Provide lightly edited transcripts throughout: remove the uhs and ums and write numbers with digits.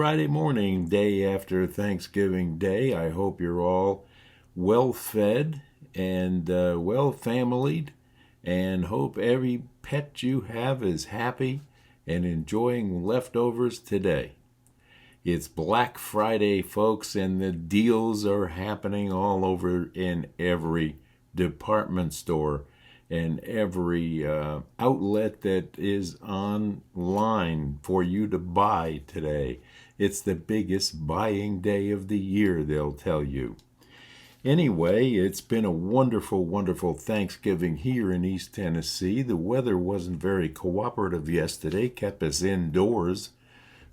Friday morning, day after Thanksgiving Day. I hope you're all well fed and well familied, and hope every pet you have is happy and enjoying leftovers today. It's Black Friday, folks, and the deals are happening all over in every department store and every outlet that is online for you to buy today. It's the biggest buying day of the year, they'll tell you. Anyway, it's been a wonderful, wonderful Thanksgiving here in East Tennessee. The weather wasn't very cooperative yesterday, kept us indoors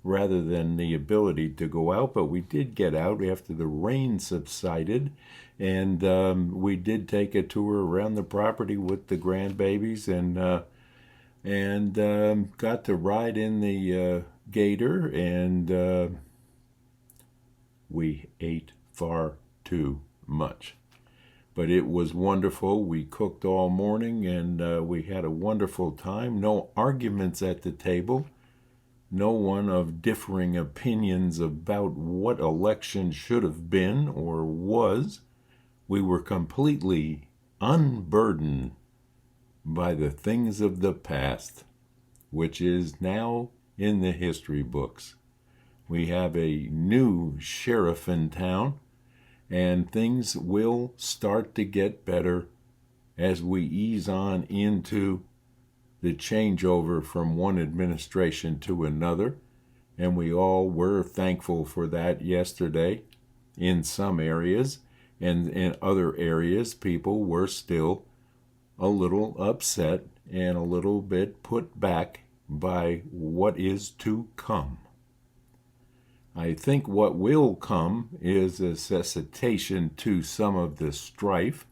rather than the ability to go out, but we did get out after the rain subsided, and we did take a tour around the property with the grandbabies and got to ride in the gator, and we ate far too much. But it was wonderful. We cooked all morning, and we had a wonderful time. No arguments at the table. No one of differing opinions about what election should have been or was. We were completely unburdened by the things of the past, which is now in the history books. We have a new sheriff in town, and things will start to get better as we ease on into the changeover from one administration to another, and we all were thankful for that yesterday in some areas, and in other areas people were still a little upset and a little bit put back by what is to come. I think what will come is a cessation to some of the strife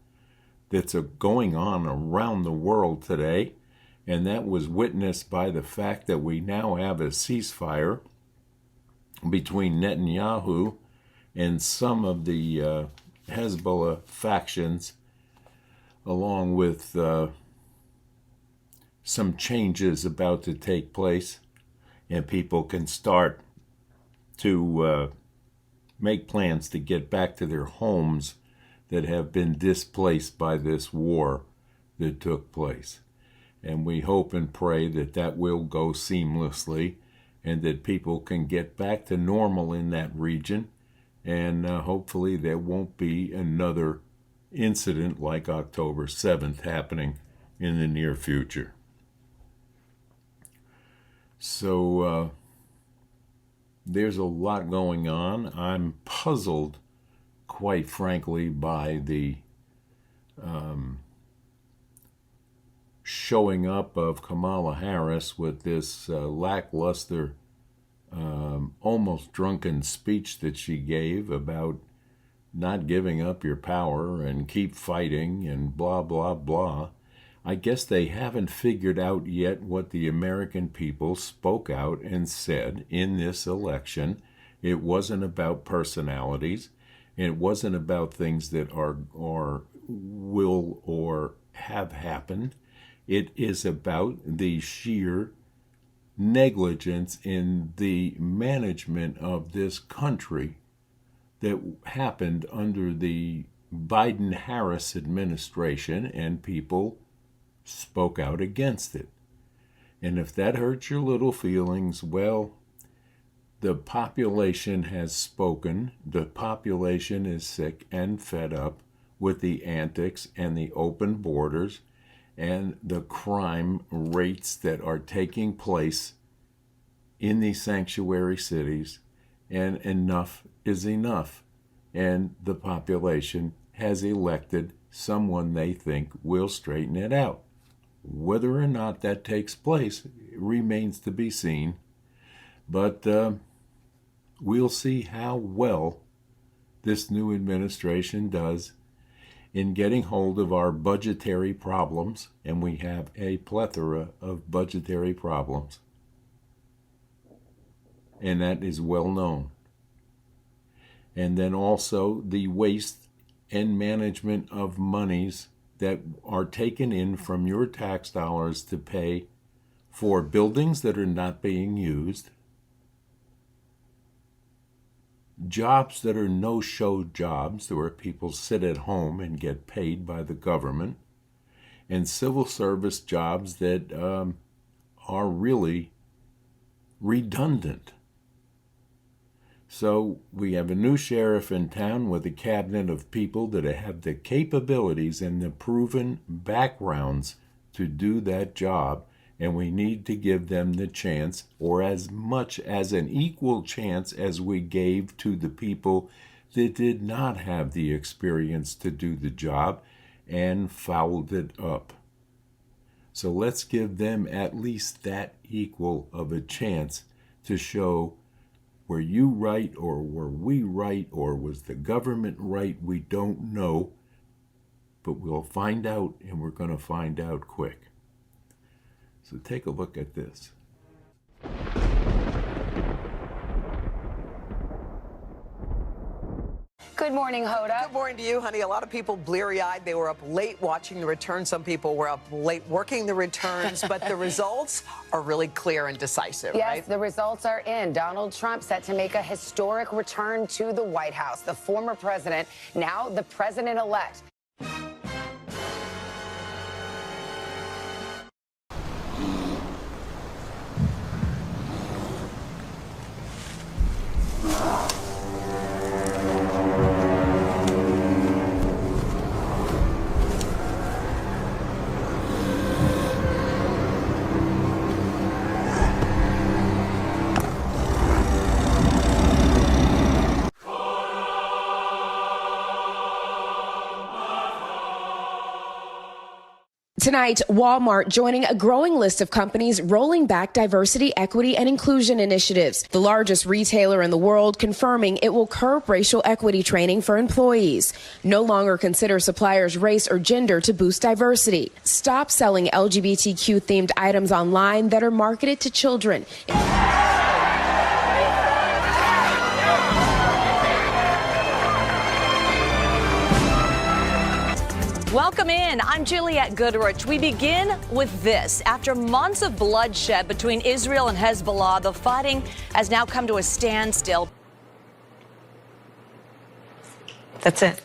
that's going on around the world today. And that was witnessed by the fact that we now have a ceasefire between Netanyahu and some of the Hezbollah factions, along with some changes about to take place, and people can start to make plans to get back to their homes that have been displaced by this war that took place. And we hope and pray that that will go seamlessly and that people can get back to normal in that region. And hopefully there won't be another incident like October 7th happening in the near future. So there's a lot going on. I'm puzzled, quite frankly, by the showing up of Kamala Harris with this lackluster, almost drunken speech that she gave about not giving up your power and keep fighting and blah, blah, blah. I guess they haven't figured out yet what the American people spoke out and said in this election. It wasn't about personalities. It wasn't about things that are or will or have happened. It is about the sheer negligence in the management of this country that happened under the Biden-Harris administration, and people spoke out against it. And if that hurts your little feelings, well, the population has spoken. The population is sick and fed up with the antics and the open borders and the crime rates that are taking place in these sanctuary cities, and enough is enough. And the population has elected someone they think will straighten it out. Whether or not that takes place remains to be seen, but we'll see how well this new administration does in getting hold of our budgetary problems, and we have a plethora of budgetary problems, and that is well known. And then also the waste and management of monies that are taken in from your tax dollars to pay for buildings that are not being used, jobs that are no-show jobs, where people sit at home and get paid by the government, and civil service jobs that are really redundant. So we have a new sheriff in town with a cabinet of people that have the capabilities and the proven backgrounds to do that job, and we need to give them the chance, or as much as an equal chance as we gave to the people that did not have the experience to do the job and fouled it up. So let's give them at least that equal of a chance to show, were you right, or were we right, or was the government right? We don't know, but we'll find out, and we're going to find out quick. So take a look at this. Good morning, Hoda. Good morning to you, honey. A lot of people bleary-eyed. They were up late watching the return. Some people were up late working the returns, but the results are really clear and decisive, yes, right? The results are in. Donald Trump set to make a historic return to the White House. The former president, now the president-elect. Tonight, Walmart joining a growing list of companies rolling back diversity, equity, and inclusion initiatives. The largest retailer in the world confirming it will curb racial equity training for employees. No longer consider suppliers' race or gender to boost diversity. Stop selling LGBTQ-themed items online that are marketed to children. Welcome in. I'm Juliette Goodrich. We begin with this. After months of bloodshed between Israel and Hezbollah, the fighting has now come to a standstill. That's it.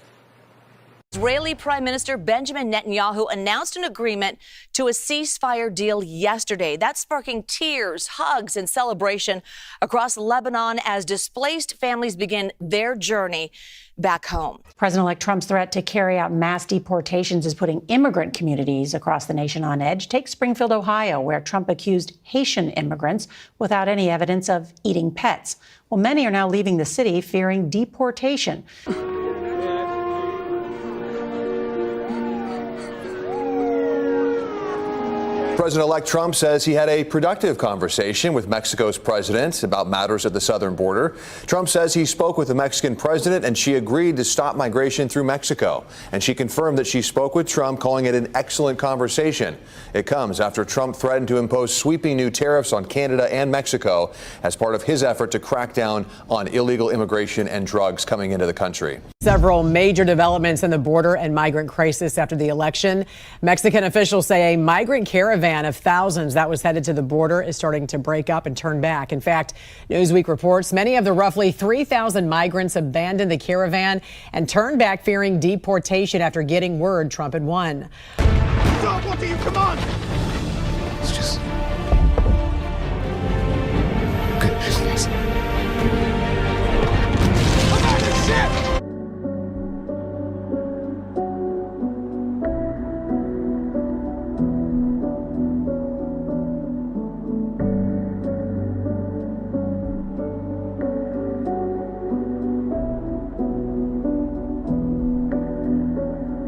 Israeli Prime Minister Benjamin Netanyahu announced an agreement to a ceasefire deal yesterday. That's sparking tears, hugs, and celebration across Lebanon as displaced families begin their journey back home. President-elect Trump's threat to carry out mass deportations is putting immigrant communities across the nation on edge. Take Springfield, Ohio, where Trump accused Haitian immigrants without any evidence of eating pets. Well, many are now leaving the city fearing deportation. President-elect Trump says he had a productive conversation with Mexico's president about matters at the southern border. Trump says he spoke with the Mexican president and she agreed to stop migration through Mexico. And she confirmed that she spoke with Trump, calling it an excellent conversation. It comes after Trump threatened to impose sweeping new tariffs on Canada and Mexico as part of his effort to crack down on illegal immigration and drugs coming into the country. Several major developments in the border and migrant crisis after the election. Mexican officials say a migrant caravan of thousands that was headed to the border is starting to break up and turn back. In fact, Newsweek reports many of the roughly 3,000 migrants abandoned the caravan and turned back fearing deportation after getting word Trump had won. Stop, what do you come on? It's just good business. Abandon ship!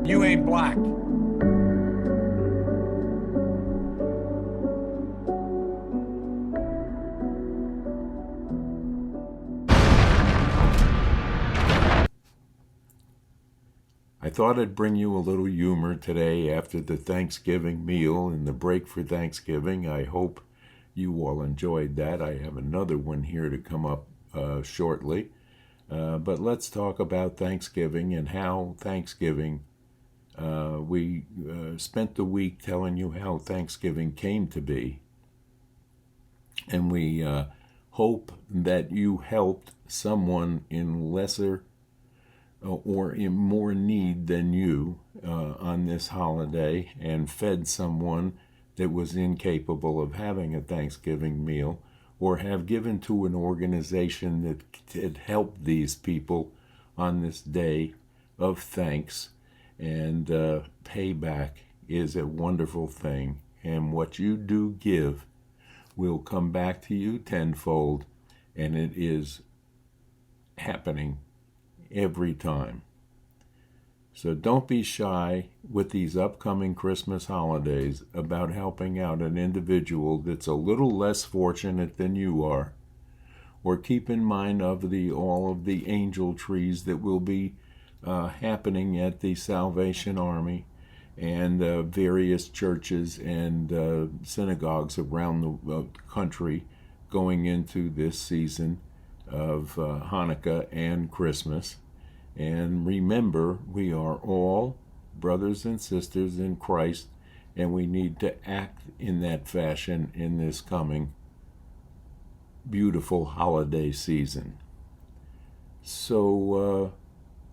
You ain't black. I thought I'd bring you a little humor today after the Thanksgiving meal and the break for Thanksgiving. I hope you all enjoyed that. I have another one here to come up shortly. But let's talk about Thanksgiving and how Thanksgiving, we spent the week telling you how Thanksgiving came to be. And we hope that you helped someone in lesser or in more need than you on this holiday, and fed someone that was incapable of having a Thanksgiving meal, or have given to an organization that had helped these people on this day of thanks. And payback is a wonderful thing, and what you do give will come back to you tenfold, and it is happening every time. So don't be shy with these upcoming Christmas holidays about helping out an individual that's a little less fortunate than you are, or keep in mind of all of the angel trees that will be happening at the Salvation Army and various churches and synagogues around the country going into this season of Hanukkah and Christmas. And remember, we are all brothers and sisters in Christ, and we need to act in that fashion in this coming beautiful holiday season. So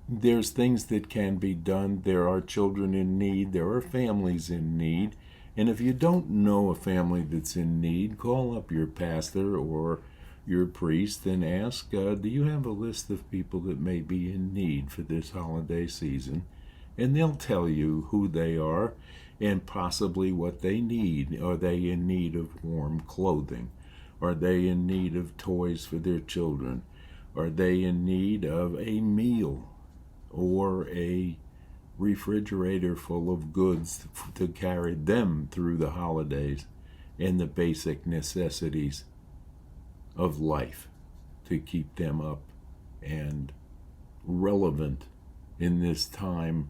there's things that can be done. There are children in need. There are families in need. And if you don't know a family that's in need, call up your pastor or your priest and ask, do you have a list of people that may be in need for this holiday season? And they'll tell you who they are and possibly what they need. Are they in need of warm clothing? Are they in need of toys for their children? Are they in need of a meal or a refrigerator full of goods to carry them through the holidays and the basic necessities of life to keep them up and relevant in this time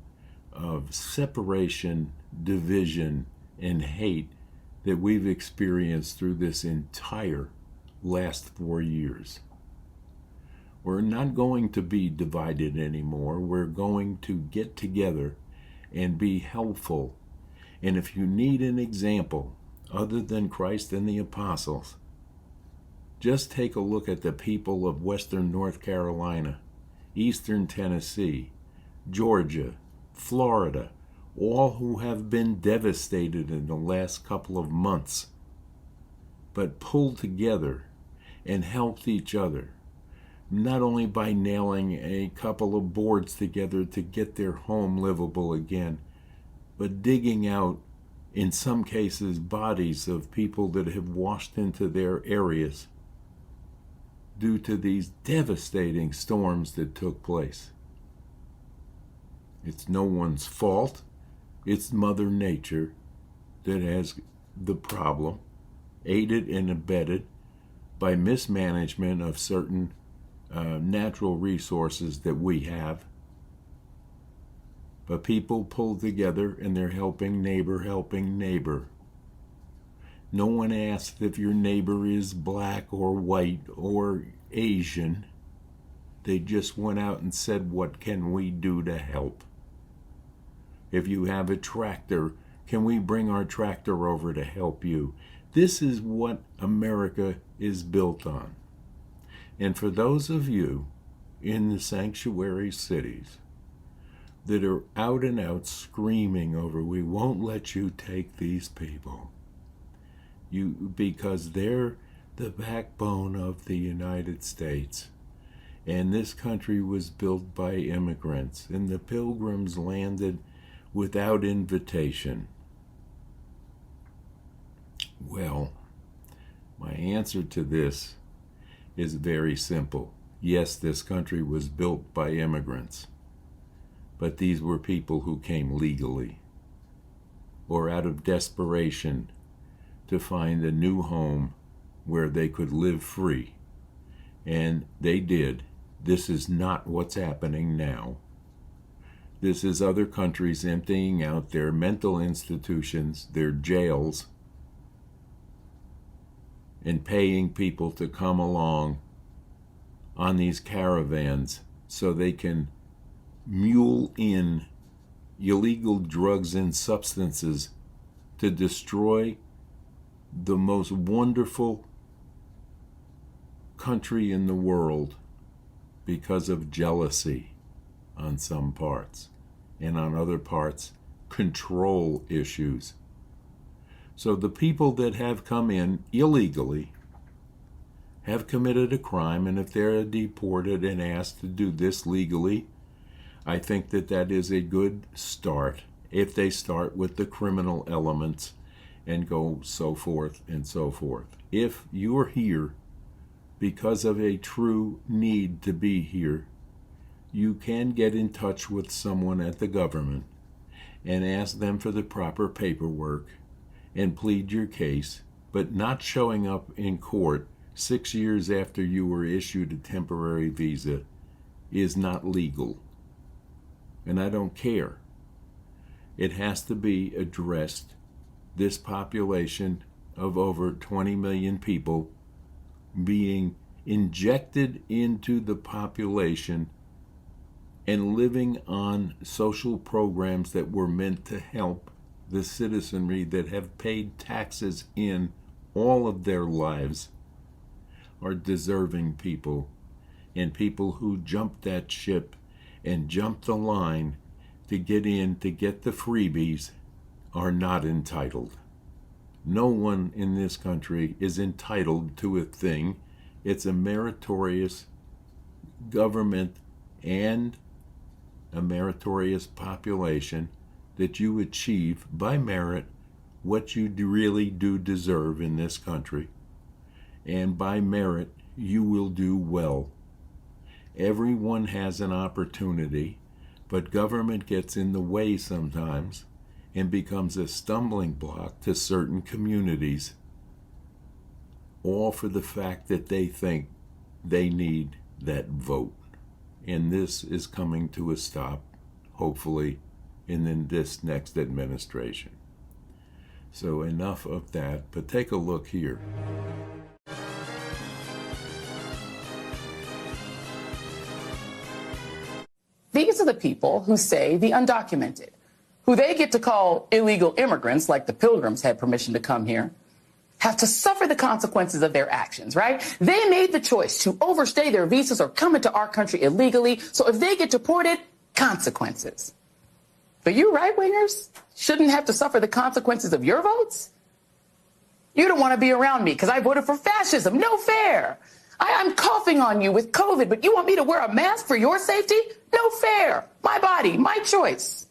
of separation, division, and hate that we've experienced through this entire last 4 years. We're not going to be divided anymore. We're going to get together and be helpful. And if you need an example other than Christ and the apostles, just take a look at the people of Western North Carolina, Eastern Tennessee, Georgia, Florida, all who have been devastated in the last couple of months, but pulled together and helped each other, not only by nailing a couple of boards together to get their home livable again, but digging out, in some cases, bodies of people that have washed into their areas due to these devastating storms that took place. It's no one's fault. It's Mother Nature that has the problem, aided and abetted by mismanagement of certain natural resources that we have. But people pull together and they're helping neighbor. No one asked if your neighbor is black or white or Asian. They just went out and said, what can we do to help? If you have a tractor, can we bring our tractor over to help you? This is what America is built on. And for those of you in the sanctuary cities that are out and out screaming over, we won't let you take these people, because they're the backbone of the United States. And this country was built by immigrants, and the Pilgrims landed without invitation. Well, my answer to this is very simple. Yes, this country was built by immigrants, but these were people who came legally or out of desperation to find a new home where they could live free. And they did. This is not what's happening now. This is other countries emptying out their mental institutions, their jails, and paying people to come along on these caravans so they can mule in illegal drugs and substances to destroy the most wonderful country in the world because of jealousy on some parts, and on other parts, control issues. So the people that have come in illegally have committed a crime, and if they're deported and asked to do this legally, I think that that is a good start if they start with the criminal elements and go so forth and so forth. If you're here because of a true need to be here, you can get in touch with someone at the government and ask them for the proper paperwork and plead your case, but not showing up in court 6 years after you were issued a temporary visa is not legal. And I don't care. It has to be addressed. This population of over 20 million people being injected into the population and living on social programs that were meant to help the citizenry that have paid taxes in all of their lives are deserving people, and people who jumped that ship and jumped the line to get in to get the freebies are not entitled. No one in this country is entitled to a thing. It's a meritorious government and a meritorious population that you achieve by merit what you really do deserve in this country. And by merit, you will do well. Everyone has an opportunity, but government gets in the way sometimes and becomes a stumbling block to certain communities, all for the fact that they think they need that vote. And this is coming to a stop, hopefully, in this next administration. So enough of that, but take a look here. These are the people who say the undocumented, who they get to call illegal immigrants, like the Pilgrims had permission to come here, have to suffer the consequences of their actions, right? They made the choice to overstay their visas or come into our country illegally. So if they get deported, consequences. But you right-wingers shouldn't have to suffer the consequences of your votes? You don't want to be around me because I voted for fascism. No fair. I'm coughing on you with COVID, but you want me to wear a mask for your safety? No fair. My body, my choice.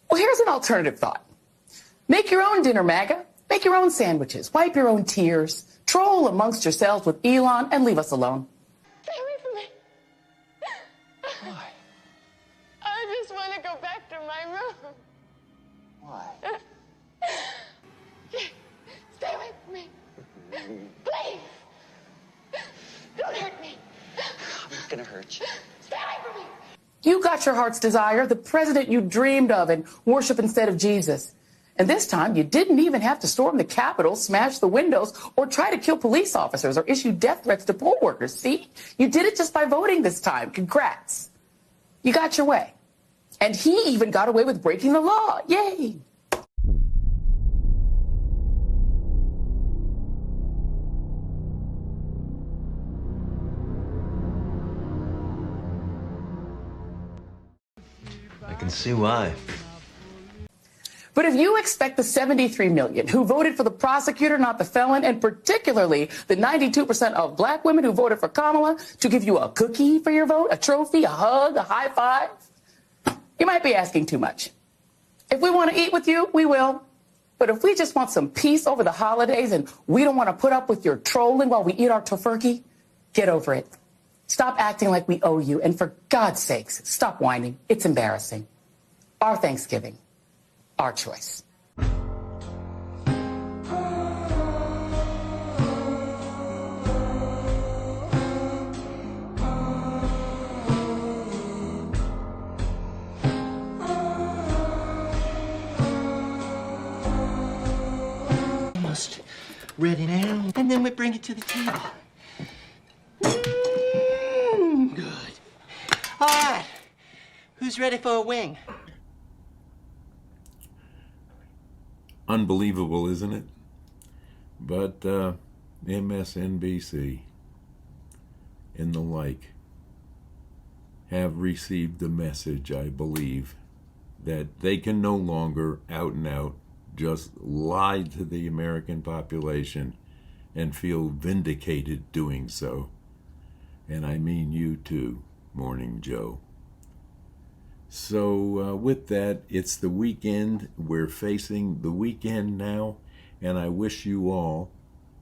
Well, here's an alternative thought. Make your own dinner, MAGA. Make your own sandwiches. Wipe your own tears. Troll amongst yourselves with Elon and leave us alone. Stay away from me. Why? I just want to go back to my room. Why? Stay away from me. Please. Don't hurt me. I'm not gonna hurt you. Stay away from me. You got your heart's desire, the president you dreamed of and worship instead of Jesus. And this time, you didn't even have to storm the Capitol, smash the windows, or try to kill police officers or issue death threats to poll workers. See? You did it just by voting this time. Congrats. You got your way. And he even got away with breaking the law. Yay. I can see why. But if you expect the 73 million who voted for the prosecutor, not the felon, and particularly the 92% of black women who voted for Kamala to give you a cookie for your vote, a trophy, a hug, a high five, you might be asking too much. If we want to eat with you, we will. But if we just want some peace over the holidays and we don't want to put up with your trolling while we eat our tofurkey, get over it. Stop acting like we owe you. And for God's sakes, stop whining. It's embarrassing. Our Thanksgiving. Our choice. Almost ready now, and then we bring it to the table. Good. All right. Who's ready for a wing? Unbelievable, isn't it? But MSNBC, and the like have received the message, I believe, that they can no longer out and out just lie to the American population and feel vindicated doing so. And I mean you too, Morning Joe. So with that, it's the weekend. We're facing the weekend now, and I wish you all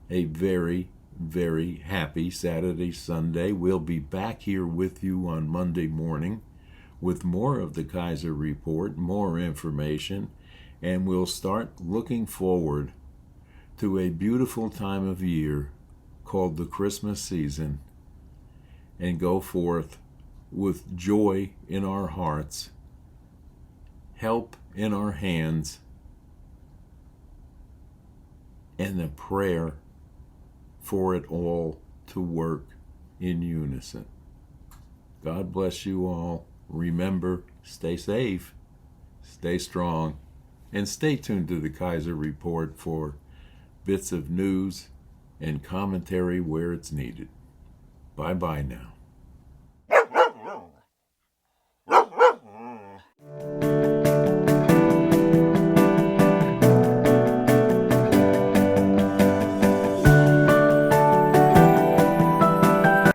a very, very happy Saturday, Sunday. We'll be back here with you on Monday morning with more of the Kaiser Report, more information, and we'll start looking forward to a beautiful time of year called the Christmas season, and go forth with joy in our hearts, help in our hands, and a prayer for it all to work in unison. God bless you all. Remember, stay safe, stay strong, and stay tuned to the Kaiser Report for bits of news and commentary where it's needed. Bye-bye now.